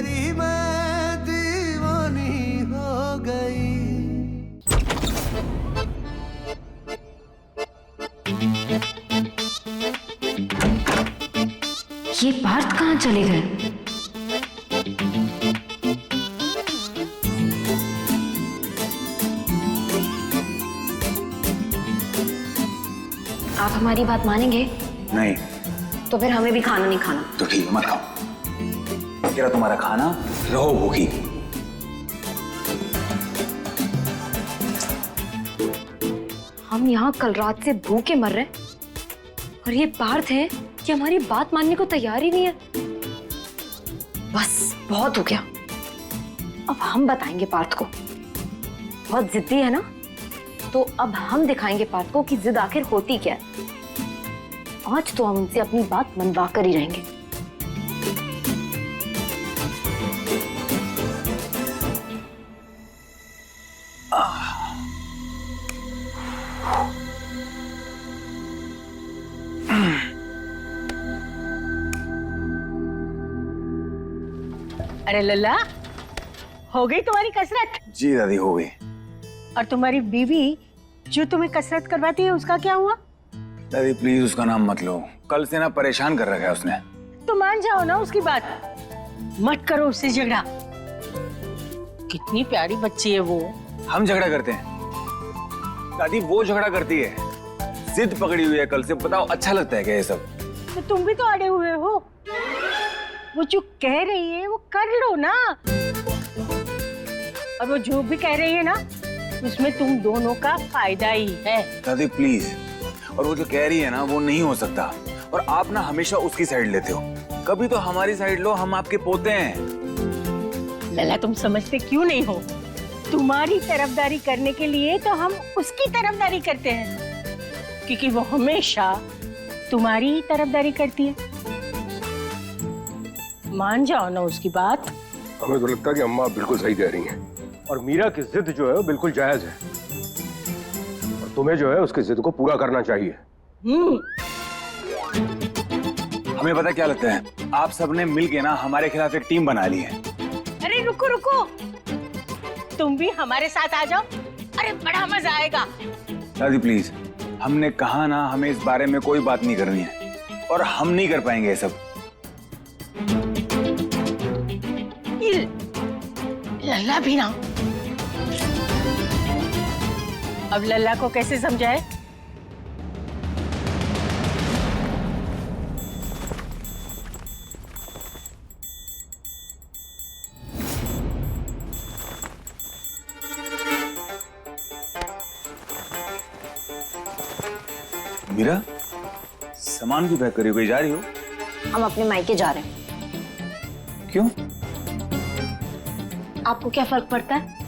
तेरी मैं दीवानी हो गई। ये पार्थ कहाँ चले गए? आप हमारी बात मानेंगे? नहीं। तो फिर हमें भी खाना नहीं खाना। तो ठीक है, मत खाओ। क्या तुम्हारा खाना, रहो भूखी। हम यहाँ कल रात से भूखे मर रहे और ये पार्थ है कि हमारी बात मानने को तैयार ही नहीं है। बस बहुत हो गया। अब हम बताएंगे पार्थ को। बहुत जिद्दी है ना, तो अब हम दिखाएंगे पार्थ को कि जिद आखिर होती क्या है। आज तो हम उनसे अपनी बात मनवा कर ही रहेंगे। अरे लल्ला, हो गई तुम्हारी कसरत? जी दादी, हो गई। और तुम्हारी बीवी जो तुम्हें कसरत करवाती है उसका क्या हुआ? दादी प्लीज उसका नाम मत लो, कल से ना परेशान कर रखा है उसने। तो मान जाओ ना उसकी बात, मत करो उससे झगड़ा। कितनी प्यारी बच्ची है वो। हम झगड़ा करते हैं दादी, वो झगड़ा करती है। जिद पकड़ी हुई है कल से। बताओ अच्छा लगता है क्या ये सब? तो तुम भी तो अड़े हुए हो। वो जो कह रही है वो कर लो ना। और वो जो भी कह रही है ना, उसमें तुम दोनों का फायदा ही है। दादी प्लीज, और वो जो कह रही है ना वो नहीं हो सकता। और आप ना हमेशा उसकी साइड लेते हो, कभी तो हमारी साइड लो, हम आपके पोते हैं। लला तुम समझते क्यों नहीं हो? तुम्हारी तरफदारी करने के लिए तो हम उसकी तरफदारी करते हैं, क्योंकि वो हमेशा तुम्हारी ही तरफदारी करती है। मान जाओ ना उसकी बात। हमें तो लगता है कि अम्मा बिल्कुल सही कह रही हैं और मीरा की जिद जो है वो बिल्कुल जायज है और तुम्हें जो है उसकी जिद को पूरा करना चाहिए। हमें पता क्या लगता है, आप सबने मिलके ना हमारे खिलाफ एक टीम बना ली है। अरे रुको रुको, तुम भी हमारे साथ आ जाओ। अरे बड़ा मजा आएगा। दादी प्लीज, हमने कहा ना हमें इस बारे में कोई बात नहीं करनी है, और हम नहीं कर पाएंगे ये सब। लल्ला भी ना। अब लल्ला को कैसे समझाए? मीरा, सामान क्यों पैक करी हो, कहीं जा रही हो? हम अपने मायके जा रहे हैं। क्यों? आपको क्या फर्क पड़ता है?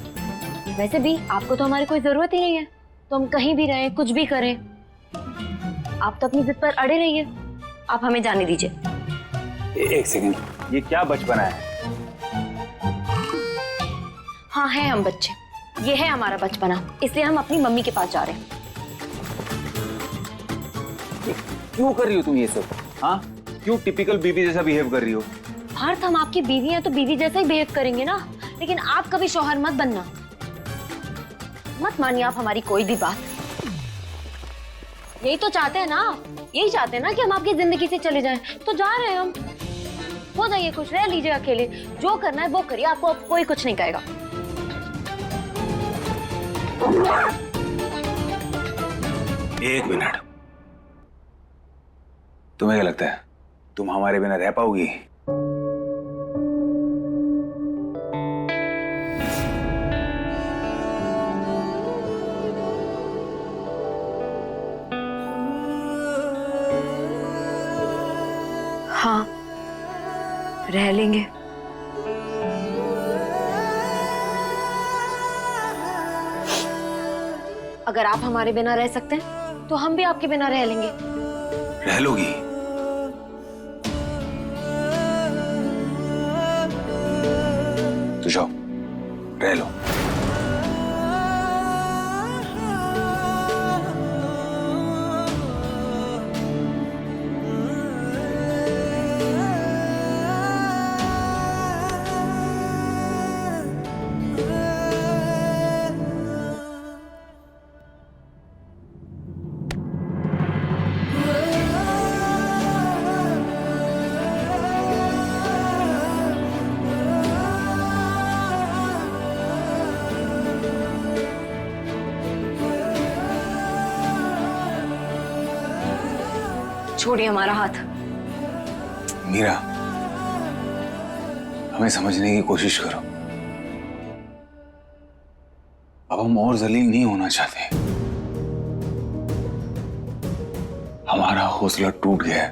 वैसे भी आपको तो हमारी कोई जरूरत ही नहीं है, तो हम कहीं भी रहें, कुछ भी करें। आप तो अपनी जिद पर अड़े रहिए। आप हमें जाने दीजिए। एक सेकंड, ये क्या बचपना है? हाँ है हम बच्चे, ये है हमारा बचपना, इसलिए हम अपनी मम्मी के पास जा रहे हैं। क्यों कर रही हो तुम ये सब? हाँ, क्यों टिपिकल बीवी जैसा बिहेव कर रही हो? पार्थ, हम आपकी बीवी हैं तो बीवी जैसा ही बिहेव करेंगे ना, लेकिन आप कभी शौहर मत बनना। मत मानिए आप हमारी कोई भी बात। यही तो चाहते हैं ना, यही चाहते हैं ना कि हम आपकी जिंदगी से चले जाएं, तो जा रहे हैं हम। हो जाइए खुश, रह लीजिए अकेले, जो करना है वो करिए, आपको अब कोई कुछ नहीं कहेगा। एक मिनट, तुम्हें क्या लगता है तुम हमारे बिना रह पाओगी? हाँ, रह लेंगे। अगर आप हमारे बिना रह सकते हैं तो हम भी आपके बिना रह लेंगे। रह लोगी? तो जाओ, रह लो। छोड़िए हमारा हाथ। मीरा, हमें समझने की कोशिश करो। अब हम और जलील नहीं होना चाहते। हमारा हौसला टूट गया है,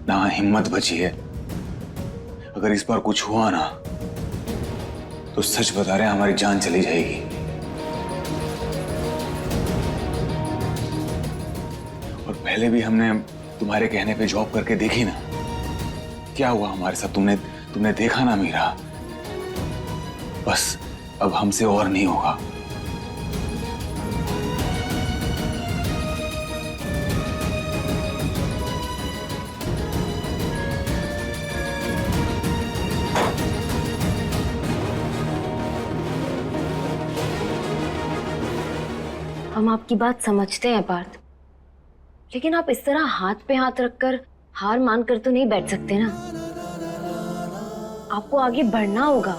ना हिम्मत बची है। अगर इस बार कुछ हुआ ना तो सच बता रहे हैं, हमारी जान चली जाएगी। और पहले भी हमने तुम्हारे कहने पे जॉब करके देखी ना, क्या हुआ हमारे साथ। तुमने देखा ना मीरा। बस अब हमसे और नहीं होगा। हम आपकी बात समझते हैं पार्थ, लेकिन आप इस तरह हाथ पे हाथ रखकर हार मानकर तो नहीं बैठ सकते ना। आपको आगे बढ़ना होगा।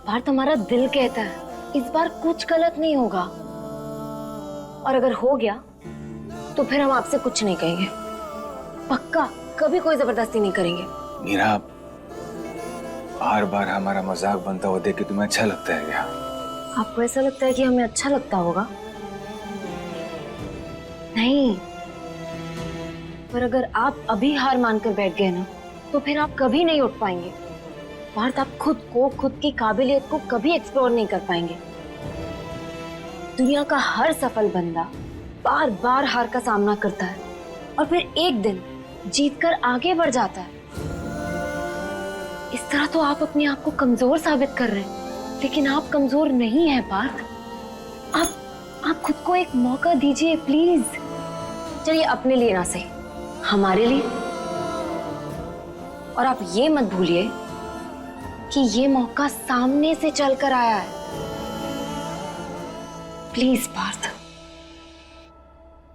पार्थ, हमारा दिल कहता है इस बार कुछ गलत नहीं होगा, और अगर हो गया तो फिर हम आपसे कुछ नहीं कहेंगे। पक्का कभी कोई जबरदस्ती नहीं करेंगे। मीरा, बार बार हमारा मजाक बनता हुआ देख के तुम्हें अच्छा लगता है क्या? आपको ऐसा लगता है कि हमें अच्छा लगता होगा? नहीं, पर अगर आप अभी हार मानकर बैठ गए ना तो फिर आप कभी नहीं उठ पाएंगे। पार्थ, आप खुद को, खुद की काबिलियत को कभी एक्सप्लोर नहीं कर पाएंगे। दुनिया का हर सफल बंदा बार बार हार का सामना करता है और फिर एक दिन जीतकर आगे बढ़ जाता है। इस तरह तो आप अपने आप को कमजोर साबित कर रहे हैं, लेकिन आप कमजोर नहीं हैं पार्थ। आप खुद को एक मौका दीजिए प्लीज। चलिए, अपने लिए ना सही, हमारे लिए। और आप ये मत भूलिए कि ये मौका सामने से चलकर आया है। प्लीज पार्थ।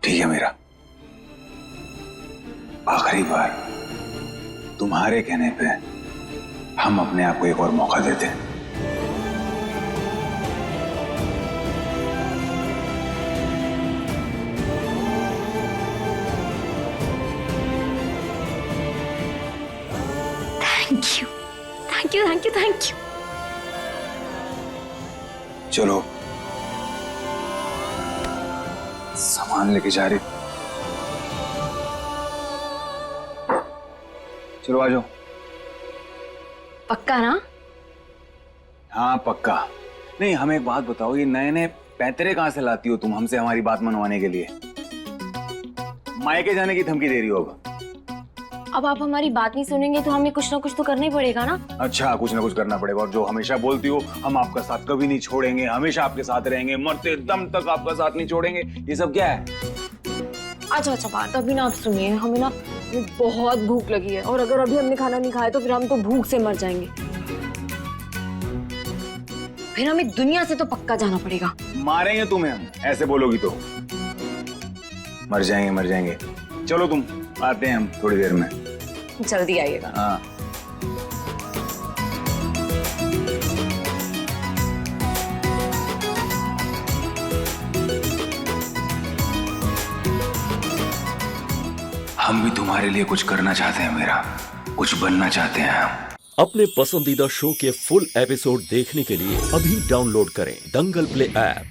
ठीक है मीरा, आखिरी बार तुम्हारे कहने पे हम अपने आप को एक और मौका देते हैं। Thank you, thank you, thank you, thank you. चलो, सामान लेके जा रही। चलो आ जाओ। पक्का ना? हाँ पक्का। नहीं, हमें एक बात बताओ, ये नए नए पैंतरे कहां से लाती हो तुम हमसे हमारी बात मनवाने के लिए? मायके जाने की धमकी दे रही हो अब आप हमारी बात नहीं सुनेंगे तो हमें कुछ ना कुछ तो करना ही पड़ेगा ना। अच्छा, कुछ ना कुछ करना पड़ेगा। और जो हमेशा बोलती हो हम आपका साथ कभी नहीं छोड़ेंगे, हमेशा आपके साथ रहेंगे, मरते दम तक आपका साथ नहीं छोड़ेंगे, ये सब क्या है? अच्छा बात अभी ना आप सुनिए, हमें ना बहुत भूख लगी है और अगर अभी हमने खाना नहीं खाया तो फिर हम तो भूख से मर जाएंगे। फिर हमें दुनिया से तो पक्का जाना पड़ेगा। मारेंगे तुम्हें हम, ऐसे बोलोगी तो। मर जाएंगे, मर जाएंगे। चलो तुम, आते हैं हम थोड़ी देर में। जल्दी आइएगा। हाँ। हम भी तुम्हारे लिए कुछ करना चाहते हैं मीरा, कुछ बनना चाहते हैं हम। अपने पसंदीदा शो के फुल एपिसोड देखने के लिए अभी डाउनलोड करें दंगल प्ले ऐप।